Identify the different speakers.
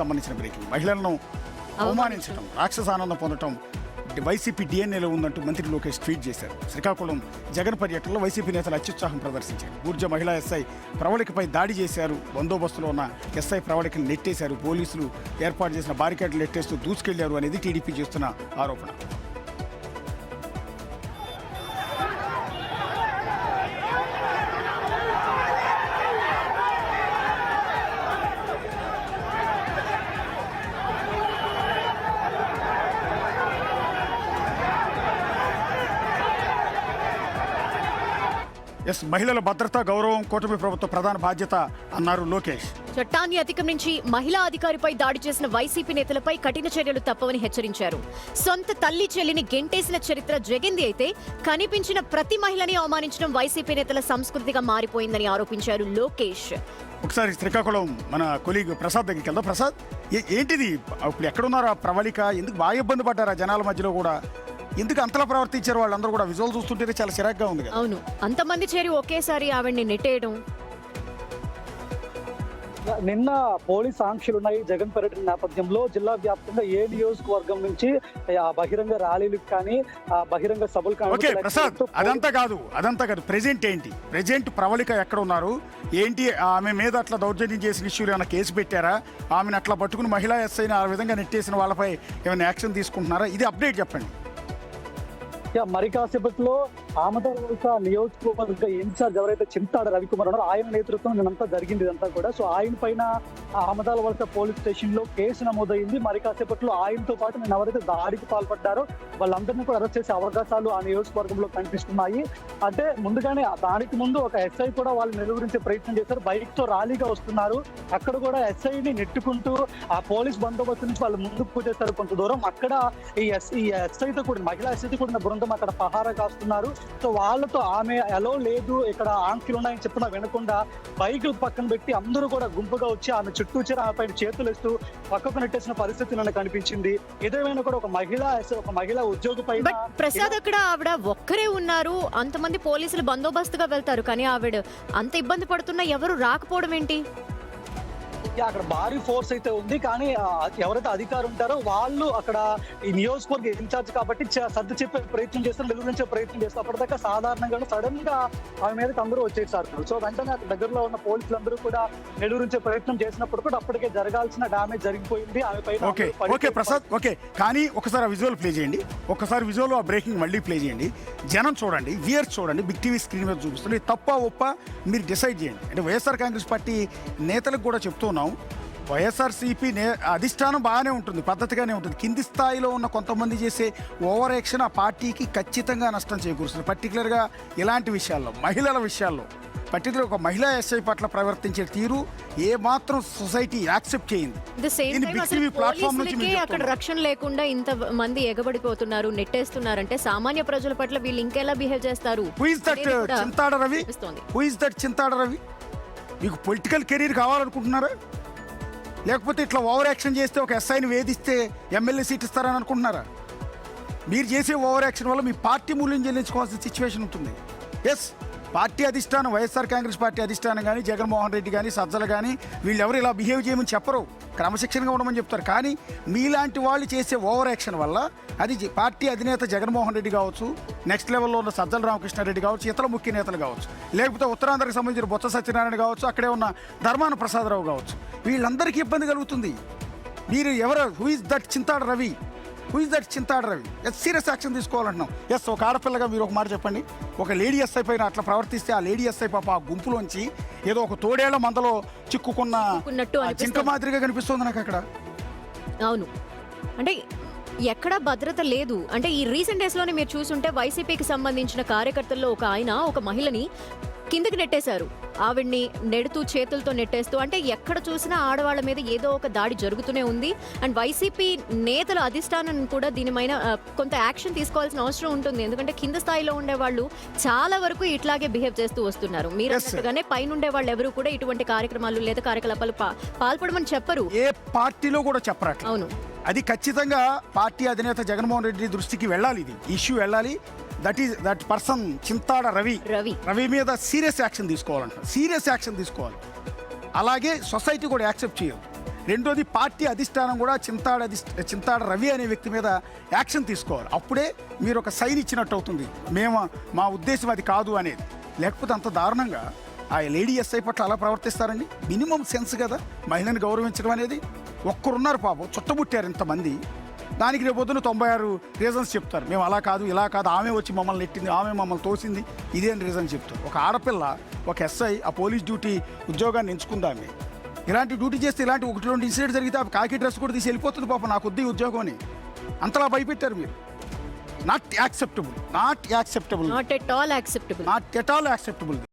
Speaker 1: సంబంధించిన బ్రేకింగ్. మహిళలను అవమానించడం, రాక్షసానందం పొందడం వైసీపీ డిఎన్ఏలో ఉందంటూ మంత్రి లోకేష్ ట్వీట్ చేశారు. శ్రీకాకుళం జగన్ పర్యటనలో వైసీపీ నేతలు అత్యుత్సాహం ప్రదర్శించారు. బూర్జ మహిళా ఎస్ఐ ప్రవళికపై దాడి చేశారు. బందోబస్తులో ఉన్న ఎస్ఐ ప్రవళికను నెట్టేశారు. పోలీసులు ఏర్పాటు చేసిన బారికేడ్లు నెట్టేస్తూ దూసుకెళ్లారు అనేది టీడీపీ చేస్తున్న ఆరోపణ. మహిళల భద్రత, గౌరవం కూటమి ప్రభుత్వ ప్రధాన బాధ్యత అన్నారు లోకేష్.
Speaker 2: చట్టాన్ని అతిక్రమించి మహిళా అధికారిపై దాడి చేసిన వైసీపీ నేతలపై కఠిన చర్యలు తప్పవని హెచ్చరించారు. సొంత తల్లి చెల్లిని గెంటేసిన చరిత్ర జగన్ది అయితే కనిపించిన ప్రతి మహిళని అవమానించడం వైసీపీ నేతల సంస్కృతిగా మారిపోయిందని ఆరోపించారు లోకేష్.
Speaker 1: ఒకసారి శ్రీకాకుళం మన కొలీగ్ ప్రసాద్ దగ్గరికి వెళ్దాం. ప్రసాద్, ఏంటిది ఇప్పుడు ఎక్కడున్నారా ప్రవళిక? ఎందుకు బాగా ఇబ్బంది పడ్డారా జనాల మధ్యలో కూడా? ఎందుకు అంతలా ప్రవర్తించారు వాళ్ళందరూ కూడా? విజువల్ చూస్తుంటే చాలా చిరాగ్గా ఉంది.
Speaker 2: అవును, అంతమంది చేరి ఒకేసారి ఆవిడ్ని నెట్టేయడం.
Speaker 3: నిన్న పోలీస్ ఆంక్షలు ఉన్నాయి జగన్ పర్యటన నేపథ్యంలో. జిల్లా వ్యాప్తంగా ఏ నియోజకవర్గం నుంచి బహిరంగ ర్యాలీలకు కానీ బహిరంగ సభలు కానీ.
Speaker 1: ప్రసాద్, అదంతా కాదు. ప్రెజెంట్ ఏంటి? ప్రెజెంట్ ప్రవళిక ఎక్కడ ఉన్నారు ఏంటి? ఆమె మీద అట్లా దౌర్జన్యం చేసిన ఇష్యూలు ఏమైనా కేసు పెట్టారా? ఆమెను అట్లా పట్టుకుని మహిళా ఎస్ఐని ఆ విధంగా నెట్టేసిన వాళ్ళపై ఏమైనా యాక్షన్ తీసుకుంటున్నారా? ఇది అప్డేట్ చెప్పండి.
Speaker 3: మరి కాసేపట్లో ఆమదాల నియోజకవర్గ ఇన్ఛార్జ్ ఎవరైతే చింతాడ రవికుమార్ ఉన్నారో ఆయన నేతృత్వం నిన్నంతా జరిగింది ఇదంతా కూడా. సో ఆయన పైన ఆమదాల వలస పోలీస్ స్టేషన్ లో కేసు నమోదైంది. మరి కాసేపట్లో ఆయనతో పాటు నేను ఎవరైతే దాడికి పాల్పడ్డారో వాళ్ళందరినీ కూడా అరెస్ట్ చేసే అవకాశాలు ఆ నియోజకవర్గంలో కనిపిస్తున్నాయి. అంటే ముందుగానే దానికి ముందు ఒక ఎస్ఐ కూడా వాళ్ళు నిలువరించే ప్రయత్నం చేశారు. బైక్ తో ర్యాలీగా వస్తున్నారు. అక్కడ కూడా ఎస్ఐని నెట్టుకుంటూ ఆ పోలీస్ బందోబస్తు నుంచి వాళ్ళు ముందుకు చేశారు కొంత దూరం. అక్కడ ఈ ఎస్ఐతో కూడా మహిళా ఎస్ఐతో కూడిన బృందం అక్కడ పహారా కాస్తున్నారు. సో వాళ్ళతో ఆమె ఎలా లేదు, ఇక్కడ ఆంక్షలు ఉన్నాయని చెప్పినా వినకుండా బైకులు పక్కన పెట్టి అందరూ కూడా గుంపుగా వచ్చి ఆమె చుట్టూ చేరి ఆమె పైన చేతులు వేస్తూ పక్కకు నెట్టేసిన పరిస్థితి నన్ను కనిపించింది. ఏదేమైనా కూడా ఒక మహిళా ఉద్యోగి పైన.
Speaker 2: ప్రసాద్, అక్కడ ఆవిడ ఒక్కరే ఉన్నారు, అంతమంది పోలీసులు బందోబస్తుగా వెళ్తారు, కానీ ఆవిడ అంత ఇబ్బంది పడుతున్నా ఎవరు రాకపోవడం ఏంటి?
Speaker 3: అక్కడ భారీ ఫోర్స్ అయితే ఉంది, కానీ ఎవరైతే అధికారులు ఉంటారో వాళ్ళు అక్కడ ఈ నియోజకవర్గ ఇన్ఛార్జ్ కాబట్టి సర్ది చెప్పే ప్రయత్నం చేస్తారు, నిలువరించే ప్రయత్నం చేస్తారు. అప్పటిదాకా సాధారణంగా సడన్ గా ఆమె మీదకి అందరూ వచ్చేసారు. సో వెంటనే అక్కడ దగ్గరలో ఉన్న పోలీసులందరూ కూడా నిలువరించే ప్రయత్నం చేసినప్పుడు కూడా అప్పటికే జరగాల్సిన డ్యామేజ్ జరిగిపోయింది ఆమె పైన.
Speaker 1: Okay Prasad, okay. కానీ ఒకసారి విజువల్ ప్లే చేయండి. ఒకసారి విజువల్ బ్రేకింగ్ మళ్ళీ ప్లే చేయండి. జనం చూడండి, వ్యూయర్స్ చూడండి, బిగ్ టీవీ స్క్రీన్ మీద చూపిస్తుంది. తప్ప ఒప్ప మీరు డిసైడ్ చేయండి. అంటే వైఎస్ఆర్ కాంగ్రెస్ పార్టీ నేతలకు కూడా చెప్తున్నాం, వైఎస్ఆర్సీపీ అధిష్టానం బాగానే ఉంటుంది, పద్ధతిగానే ఉంటుంది. కింది స్థాయిలో ఉన్న కొంతమంది చేసే ఓవర్ యాక్షన్ ఆ పార్టీకి ఖచ్చితంగా నష్టం చేకూరుస్తుంది. పర్టికులర్గా ఇలాంటి విషయాల్లో, మహిళల విషయాల్లో, పర్టికులర్ ఒక మహిళా ఎస్ఐ పట్ల ప్రవర్తించే తీరు ఏ మాత్రం సొసైటీ యాక్సెప్ట్ చేయింది.
Speaker 2: అక్కడ రక్షణ లేకుండా ఇంత మంది ఎగబడిపోతున్నారు, నెట్టేస్తున్నారంటే సామాన్య ప్రజల పట్ల వీళ్ళు ఇంకెలా బిహేవ్ చేస్తారు?
Speaker 1: Who is that Chintada Ravi? మీకు పొలిటికల్ కెరీర్ కావాలనుకుంటున్నారా? లేకపోతే ఇట్లా ఓవర్ యాక్షన్ చేస్తే ఒక ఎస్ఐని వేధిస్తే ఎమ్మెల్యే సీట్ ఇస్తారని అనుకుంటున్నారా? మీరు చేసే ఓవర్ యాక్షన్ వల్ల మీ పార్టీ మూల్యం చెల్లించుకోవాల్సిన సిచ్యువేషన్ ఉంటుంది. ఎస్, పార్టీ అధిష్టానం, వైఎస్ఆర్ కాంగ్రెస్ పార్టీ అధిష్టానం కానీ, జగన్మోహన్ రెడ్డి కానీ, సజ్జలు కానీ వీళ్ళెవరు ఇలా బిహేవ్ చేయమని చెప్పరు, క్రమశిక్షణగా ఉండమని చెప్తారు. కానీ మీలాంటి వాళ్ళు చేసే ఓవర్ యాక్షన్ వల్ల అది పార్టీ అధినేత జగన్మోహన్ రెడ్డి కావచ్చు, నెక్స్ట్ లెవెల్లో ఉన్న సజ్జల రామకృష్ణారెడ్డి కావచ్చు, ఇతర ముఖ్య నేతలు కావచ్చు, లేకపోతే ఉత్తరాంధ్రకు సంబంధించిన బొత్స సత్యనారాయణ కావచ్చు, అక్కడే ఉన్న ధర్మాన ప్రసాదరావు కావచ్చు, వీళ్ళందరికీ ఇబ్బంది కలుగుతుంది. మీరు ఎవరు? Who is that Chintada Ravi? Serious action తీసుకోవాలంటున్నాం. ఎస్, ఒక ఆడపిల్లగా మీరు ఒక మాట చెప్పండి. ఒక లేడీ ఎస్ఐ పైన అట్లా ప్రవర్తిస్తే ఆ లేడీ ఎస్ఐ పాప ఆ గుంపులోంచి ఏదో ఒక తోడేళ్ల మందలో చిక్కుకున్న చింక మాదిరిగా కనిపిస్తుంది నాకు అక్కడ.
Speaker 2: అవును, అంటే ఎక్కడా భద్రత లేదు. అంటే ఈ రీసెంట్ డేస్ లోనే మీరు చూసుంటే వైసీపీకి సంబంధించిన కార్యకర్తల్లో ఒక ఆయన ఒక మహిళని కిందకి నెట్టేశారు. ఆవిడ్ని నెడుతూ చేతులతో నెట్టేస్తూ, అంటే ఎక్కడ చూసినా ఆడవాళ్ళ మీద ఏదో ఒక దాడి జరుగుతూనే ఉంది. అండ్ వైసీపీ నేతల అధిష్టానం కూడా దీనిపైన కొంత యాక్షన్ తీసుకోవాల్సిన అవసరం ఉంటుంది. ఎందుకంటే కింద స్థాయిలో ఉండే వాళ్ళు చాలా వరకు ఇట్లాగే బిహేవ్ చేస్తూ వస్తున్నారు. మీరు అన్నట్టుగానే పైన ఉండే వాళ్ళు ఎవరు కూడా ఇటువంటి కార్యక్రమాలు లేదా కార్యకలాపాలు పాల్పడమని చెప్పరు,
Speaker 1: ఏ పార్టీలో కూడా చెప్పరు.
Speaker 2: అవును,
Speaker 1: అది ఖచ్చితంగా పార్టీ అధినేత జగన్మోహన్ రెడ్డి దృష్టికి వెళ్ళాలి, ఇది ఇష్యూ వెళ్ళాలి. దట్ పర్సన్ చింతాడ రవి మీద సీరియస్ యాక్షన్ తీసుకోవాలంట. సీరియస్ యాక్షన్ తీసుకోవాలి. అలాగే సొసైటీ కూడా యాక్సెప్ట్ చేయదు. రెండోది పార్టీ అధిష్టానం కూడా చింతాడ రవి అనే వ్యక్తి మీద యాక్షన్ తీసుకోవాలి. అప్పుడే మీరు ఒక సైన్ ఇచ్చినట్టు అవుతుంది, మా ఉద్దేశం అది కాదు అనేది. లేకపోతే అంత దారుణంగా ఆ లేడీ ఎస్ఐ పట్ల అలా ప్రవర్తిస్తారండి? మినిమం సెన్స్ కదా మహిళని గౌరవించడం అనేది. ఒక్కరున్నారు పాపం, చుట్టముట్టారు ఇంతమంది, దానికి రేపు పొద్దున 96 రీజన్స్ చెప్తారు. మేము అలా కాదు ఇలా కాదు, ఆమె వచ్చి మమ్మల్ని నెట్టింది, ఆమె మమ్మల్ని తోసింది, ఇదేం రీజన్ చెప్తారు. ఒక ఆడపిల్ల, ఒక ఎస్ఐ ఆ పోలీస్ డ్యూటీ ఉద్యోగాన్ని ఎంచుకుందామే, ఇలాంటి డ్యూటీ చేస్తే ఇలాంటి 1-2 ఇన్సిడెంట్ జరిగితే ఆ కాకి డ్రెస్ కూడా తీసి వెళ్ళిపోతుంది పాపం, నాకు వద్దు ఈ ఉద్యోగం అని. అంతలా భయపెట్టారు మీరు. Not acceptable.
Speaker 2: Not at all acceptable.